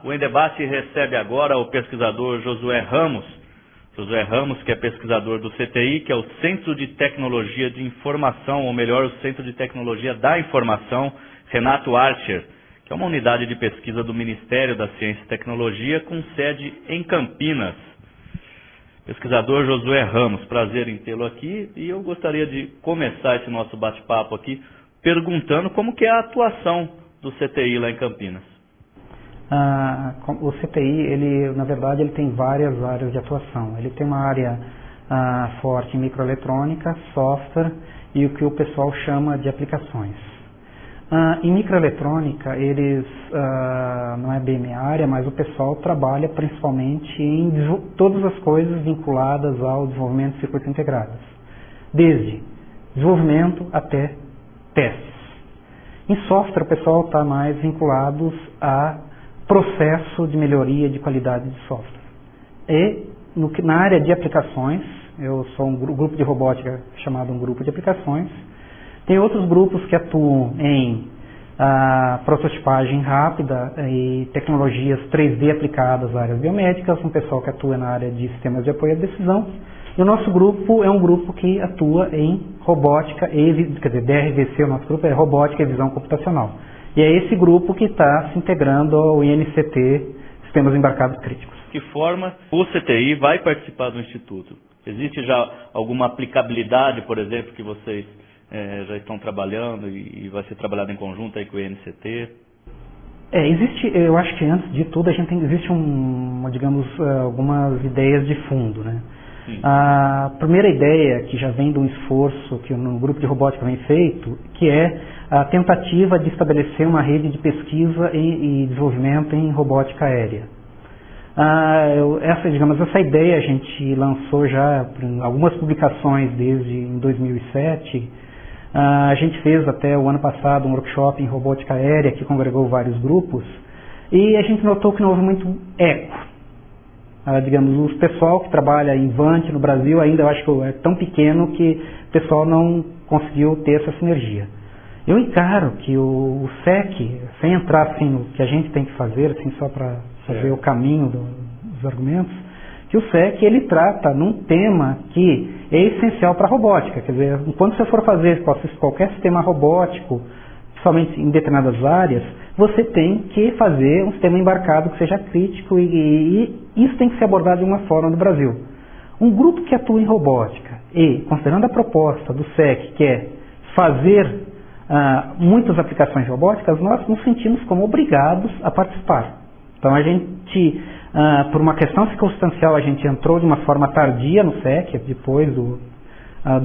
O Em Debate recebe agora o pesquisador Josué Ramos. Josué Ramos, que é pesquisador do CTI, que é o Centro de Tecnologia de Informação, ou melhor, o Centro de Tecnologia da Informação, Renato Archer, que é uma unidade de pesquisa do Ministério da Ciência e Tecnologia, com sede em Campinas. Pesquisador Josué Ramos, prazer em tê-lo aqui, e eu gostaria de começar esse nosso bate-papo aqui perguntando como que é a atuação do CTI lá em Campinas. O CTI, ele, na verdade, ele tem várias áreas de atuação. Ele tem uma área forte em microeletrônica, software e o que o pessoal chama de aplicações. Em microeletrônica, eles, não é bem minha área, mas o pessoal trabalha principalmente em todas as coisas vinculadas ao desenvolvimento de circuitos integrados, desde desenvolvimento até testes. Em software, o pessoal está mais vinculado a processo de melhoria de qualidade de software. E na área de aplicações, eu sou um grupo de robótica chamado um grupo de aplicações. Tem outros grupos que atuam em prototipagem rápida e tecnologias 3D aplicadas às áreas biomédicas, um pessoal que atua na área de sistemas de apoio à decisão. E o nosso grupo é um grupo que atua em robótica DRVC, o nosso grupo é robótica e visão computacional. E é esse grupo que está se integrando ao INCT, Sistemas Embarcados Críticos. De que forma o CTI vai participar do Instituto? Existe já alguma aplicabilidade, por exemplo, que vocês já estão trabalhando e vai ser trabalhado em conjunto aí com o INCT? Existe, eu acho que antes de tudo existe algumas ideias de fundo, né? A primeira ideia, que já vem de um esforço que no grupo de robótica vem feito, que é a tentativa de estabelecer uma rede de pesquisa e desenvolvimento em robótica aérea. Essa ideia a gente lançou já em algumas publicações desde em 2007. A gente fez até o ano passado um workshop em robótica aérea que congregou vários grupos e a gente notou que não houve muito eco. O pessoal que trabalha em VANT no Brasil ainda eu acho que é tão pequeno que o pessoal não conseguiu ter essa sinergia. Eu encaro que o SEC, sem entrar assim no que a gente tem que fazer, assim, só para fazer o caminho dos argumentos, que o SEC ele trata num tema que é essencial para a robótica. Quer dizer, enquanto você for fazer qualquer sistema robótico, principalmente em determinadas áreas, você tem que fazer um sistema embarcado que seja crítico e isso tem que ser abordado de uma forma no Brasil. Um grupo que atua em robótica e, considerando a proposta do SEC, que é fazer muitas aplicações robóticas, nós nos sentimos como obrigados a participar. Então a gente, por uma questão circunstancial, a gente entrou de uma forma tardia no SEC, depois do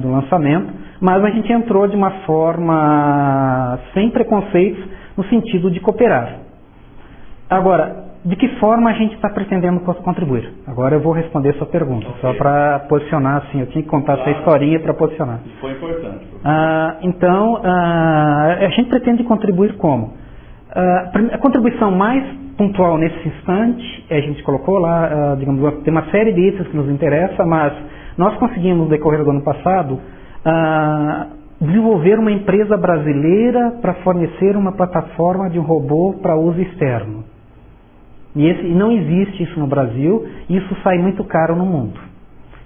lançamento, mas a gente entrou de uma forma sem preconceitos, no sentido de cooperar. Agora, de que forma a gente está pretendendo contribuir? Agora eu vou responder a sua pergunta, só para posicionar, assim, eu tinha que contar essa historinha para posicionar. Foi importante. A gente pretende contribuir como? A contribuição mais pontual nesse instante, a gente colocou lá, tem uma série de itens que nos interessa, mas nós conseguimos, no decorrer do ano passado, desenvolver uma empresa brasileira para fornecer uma plataforma de um robô para uso externo. E não existe isso no Brasil, e isso sai muito caro no mundo.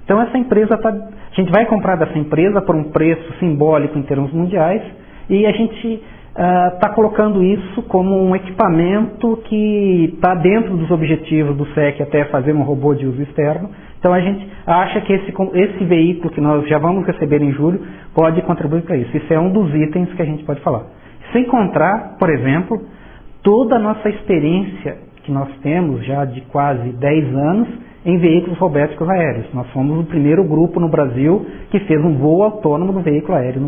Então essa empresa a gente vai comprar dessa empresa por um preço simbólico em termos mundiais, e a gente está colocando isso como um equipamento que está dentro dos objetivos do SEC até fazer um robô de uso externo. Então a gente acha que esse veículo que nós já vamos receber em julho pode contribuir para isso. Isso é um dos itens que a gente pode falar. Sem encontrar, por exemplo, toda a nossa experiência que nós temos já de quase 10 anos em veículos robóticos aéreos. Nós fomos o primeiro grupo no Brasil que fez um voo autônomo do veículo aéreo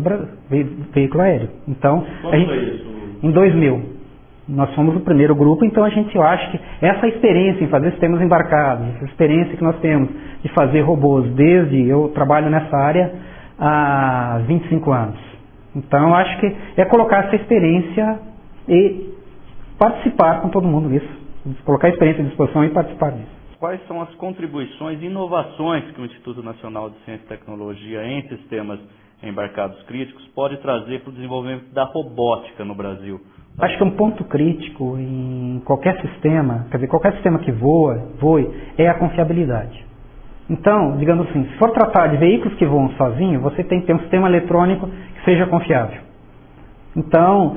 veículo aéreo. Então, em 2000. Nós fomos o primeiro grupo, então a gente acha que essa experiência em fazer sistemas embarcados, essa experiência que nós temos de fazer robôs eu trabalho nessa área há 25 anos. Então eu acho que é colocar essa experiência e participar com todo mundo nisso. Colocar a experiência à disposição e participar disso. Quais são as contribuições e inovações que o Instituto Nacional de Ciência e Tecnologia em sistemas embarcados críticos pode trazer para o desenvolvimento da robótica no Brasil? Acho que um ponto crítico em qualquer sistema, quer dizer, qualquer sistema que voe, é a confiabilidade. Então, digamos assim, se for tratar de veículos que voam sozinhos, você tem que ter um sistema eletrônico que seja confiável. Então,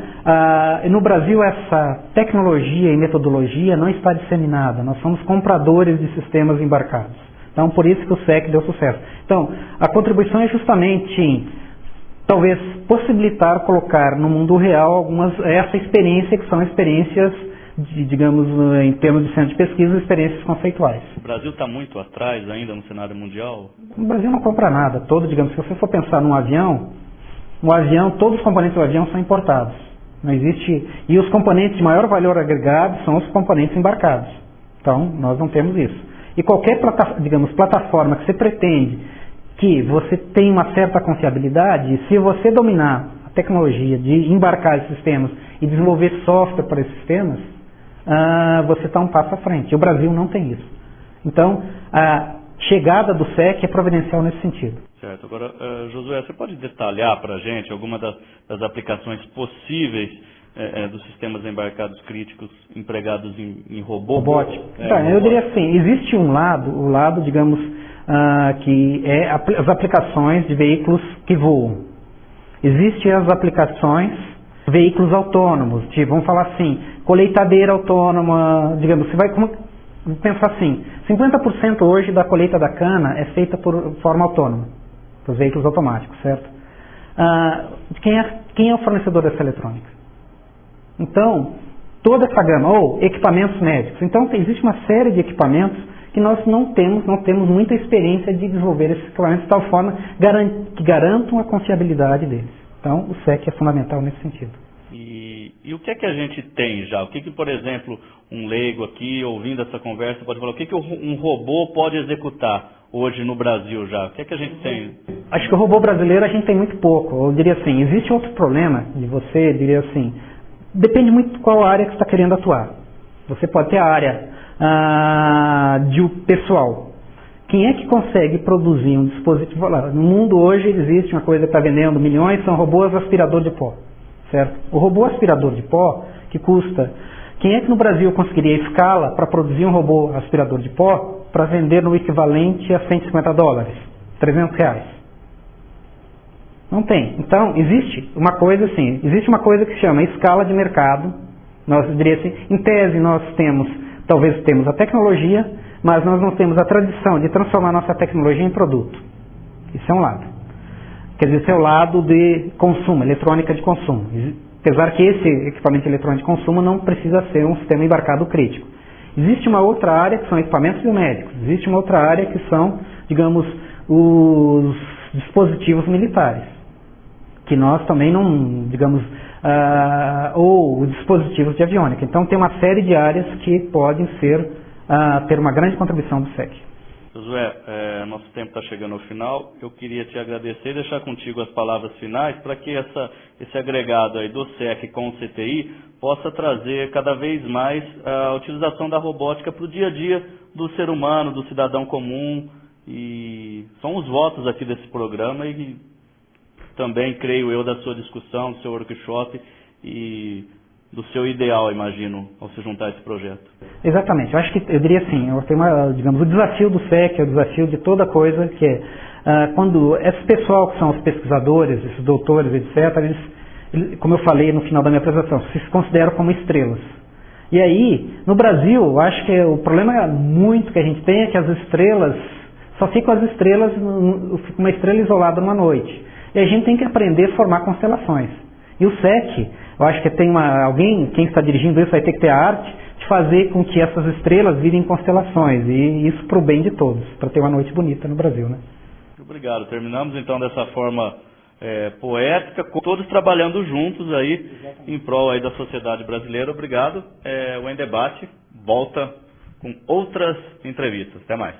no Brasil essa tecnologia e metodologia não está disseminada. Nós somos compradores de sistemas embarcados. Então, por isso que o SEC deu sucesso. Então, a contribuição é justamente em, talvez, possibilitar colocar no mundo real essa experiência, que são experiências, digamos, em termos de centro de pesquisa, experiências conceituais. O Brasil está muito atrás ainda no cenário mundial? O Brasil não compra nada. Digamos, se você for pensar num avião, todos os componentes do avião são importados. Não existe. E os componentes de maior valor agregado são os componentes embarcados. Então, nós não temos isso. E qualquer, plataforma que você pretende que você tenha uma certa confiabilidade, se você dominar a tecnologia de embarcar esses sistemas e desenvolver software para esses sistemas, você está um passo à frente. E o Brasil não tem isso. Então, a chegada do SEC é providencial nesse sentido. Certo. Agora, Josué, você pode detalhar para a gente alguma das aplicações possíveis dos sistemas embarcados críticos empregados em robótica? Eu diria assim, existe o lado, digamos, que é as aplicações de veículos que voam. Existem as aplicações de veículos autônomos, vamos falar assim, colheitadeira autônoma, digamos, você vai pensar assim, 50% hoje da colheita da cana é feita por forma autônoma, por veículos automáticos, certo? Quem é o fornecedor dessa eletrônica? Então, toda essa gama, ou equipamentos médicos. Então, existe uma série de equipamentos que nós não temos muita experiência de desenvolver esses equipamentos de tal forma que garantam a confiabilidade deles. Então, o SEC é fundamental nesse sentido. E o que é que a gente tem já? O que, por exemplo, um leigo aqui, ouvindo essa conversa, pode falar, o que um robô pode executar hoje no Brasil já? O que é que a gente tem? Acho que o robô brasileiro a gente tem muito pouco. Eu diria assim, existe outro problema de você, diria assim, depende muito de qual área que você está querendo atuar. Você pode ter a área de pessoal. Quem é que consegue produzir um dispositivo? No mundo hoje existe uma coisa que está vendendo milhões, são robôs aspirador de pó. Certo? O robô aspirador de pó, que custa... Quem é que no Brasil conseguiria escala para produzir um robô aspirador de pó para vender no equivalente a $150? R$300. Não tem. Então, existe uma coisa assim, existe uma coisa que se chama escala de mercado. Nós diria assim, em tese nós talvez temos a tecnologia, mas nós não temos a tradição de transformar nossa tecnologia em produto. Isso é um lado. Quer dizer, esse é o lado de consumo, eletrônica de consumo. Apesar que esse equipamento eletrônico de consumo não precisa ser um sistema embarcado crítico. Existe uma outra área que são equipamentos biomédicos. Existe uma outra área que são, digamos, os dispositivos militares. Que nós também não, digamos, ou os dispositivos de aviônica. Então tem uma série de áreas que podem ter uma grande contribuição do SEC. Josué, nosso tempo está chegando ao final. Eu queria te agradecer e deixar contigo as palavras finais para que esse agregado aí do SEC com o CTI possa trazer cada vez mais a utilização da robótica para o dia a dia do ser humano, do cidadão comum. E são os votos aqui desse programa e também, creio eu, da sua discussão, do seu workshop e do seu ideal, imagino, ao se juntar a esse projeto. Exatamente. Eu diria assim, digamos, o desafio do SEC é o desafio de toda coisa, que é quando esse pessoal que são os pesquisadores, esses doutores, etc., eles, como eu falei no final da minha apresentação, se consideram como estrelas. E aí, no Brasil, eu acho que o problema muito que a gente tem é que as estrelas, só ficam as estrelas, fica uma estrela isolada numa noite. E a gente tem que aprender a formar constelações. E o SEC, eu acho que tem quem está dirigindo isso vai ter que ter a arte de fazer com que essas estrelas virem constelações. E isso para o bem de todos, para ter uma noite bonita no Brasil, né? Obrigado. Terminamos então dessa forma poética, todos trabalhando juntos aí em prol aí da sociedade brasileira. Obrigado. O Em Debate volta com outras entrevistas. Até mais.